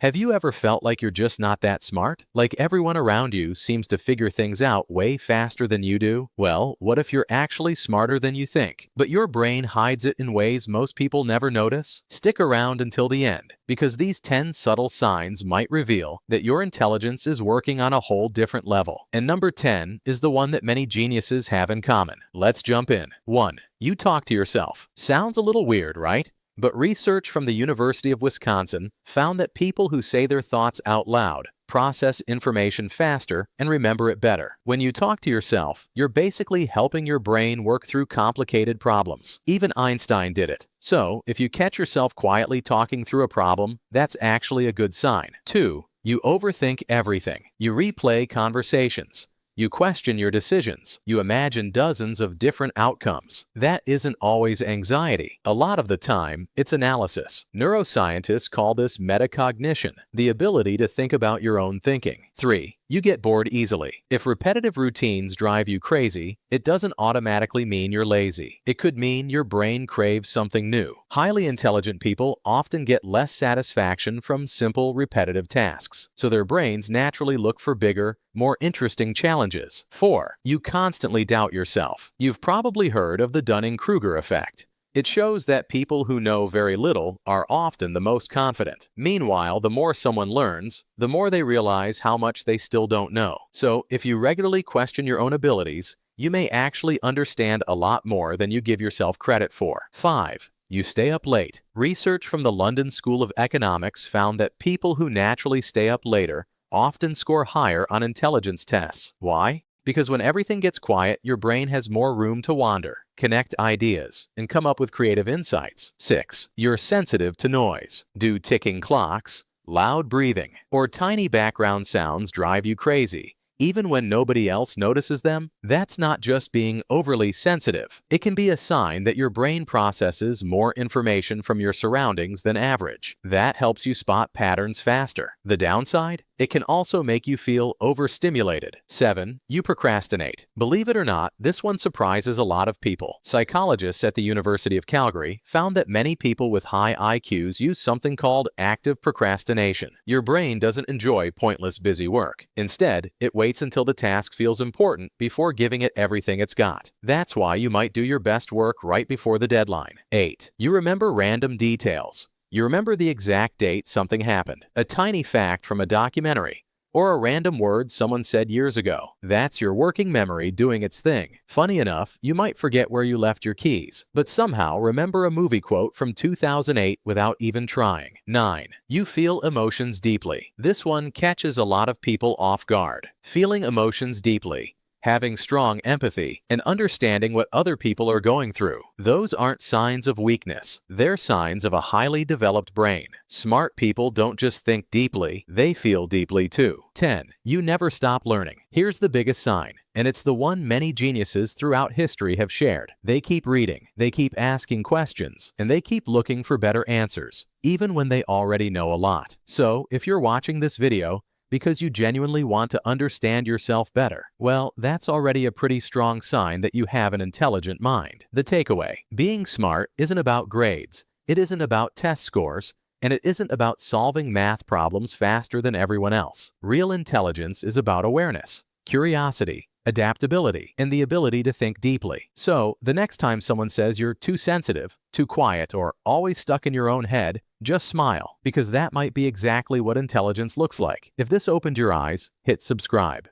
Have you ever felt like you're just not that smart? Like everyone around you seems to figure things out way faster than you do? Well, what if you're actually smarter than you think, but your brain hides it in ways most people never notice? Stick around until the end, because these 10 subtle signs might reveal that your intelligence is working on a whole different level. And number 10 is the one that many geniuses have in common. Let's jump in. 1. You talk to yourself. Sounds a little weird, right? But research from the University of Wisconsin found that people who say their thoughts out loud process information faster and remember it better. When you talk to yourself, you're basically helping your brain work through complicated problems. Even Einstein did it. So, if you catch yourself quietly talking through a problem, that's actually a good sign. 2. You overthink everything. You replay conversations. You question your decisions. You imagine dozens of different outcomes. That isn't always anxiety. A lot of the time, it's analysis. Neuroscientists call this metacognition, the ability to think about your own thinking. 3. You get bored easily. If repetitive routines drive you crazy, it doesn't automatically mean you're lazy. It could mean your brain craves something new. Highly intelligent people often get less satisfaction from simple, repetitive tasks, so their brains naturally look for bigger, more interesting challenges. 4. You constantly doubt yourself. You've probably heard of the Dunning-Kruger effect. It shows that people who know very little are often the most confident. Meanwhile, the more someone learns, the more they realize how much they still don't know. So, if you regularly question your own abilities, you may actually understand a lot more than you give yourself credit for. 5. You stay up late. Research from the London School of Economics found that people who naturally stay up later often score higher on intelligence tests. Why? Because when everything gets quiet, your brain has more room to wander, connect ideas, and come up with creative insights. 6. You're sensitive to noise. Do ticking clocks, loud breathing, or tiny background sounds drive you crazy, even when nobody else notices them? That's not just being overly sensitive. It can be a sign that your brain processes more information from your surroundings than average. That helps you spot patterns faster. The downside? It can also make you feel overstimulated. 7. You procrastinate. Believe it or not, this one surprises a lot of people. Psychologists at the University of Calgary found that many people with high IQs use something called active procrastination. Your brain doesn't enjoy pointless busy work. Instead, it waits until the task feels important before giving it everything it's got. That's why you might do your best work right before the deadline. 8. You remember random details. You remember the exact date something happened, a tiny fact from a documentary, or a random word someone said years ago. That's your working memory doing its thing. Funny enough, you might forget where you left your keys, but somehow remember a movie quote from 2008 without even trying. 9. You feel emotions deeply. This one catches a lot of people off guard. Feeling emotions deeply, having strong empathy, and understanding what other people are going through. Those aren't signs of weakness. They're signs of a highly developed brain. Smart people don't just think deeply, they feel deeply too. 10. You never stop learning. Here's the biggest sign, and it's the one many geniuses throughout history have shared. They keep reading, they keep asking questions, and they keep looking for better answers, even when they already know a lot. So, if you're watching this video because you genuinely want to understand yourself better, well, that's already a pretty strong sign that you have an intelligent mind. The takeaway: being smart isn't about grades, it isn't about test scores, and it isn't about solving math problems faster than everyone else. Real intelligence is about awareness, curiosity, adaptability, and the ability to think deeply. So, the next time someone says you're too sensitive, too quiet, or always stuck in your own head, just smile, because that might be exactly what intelligence looks like. If this opened your eyes, hit subscribe.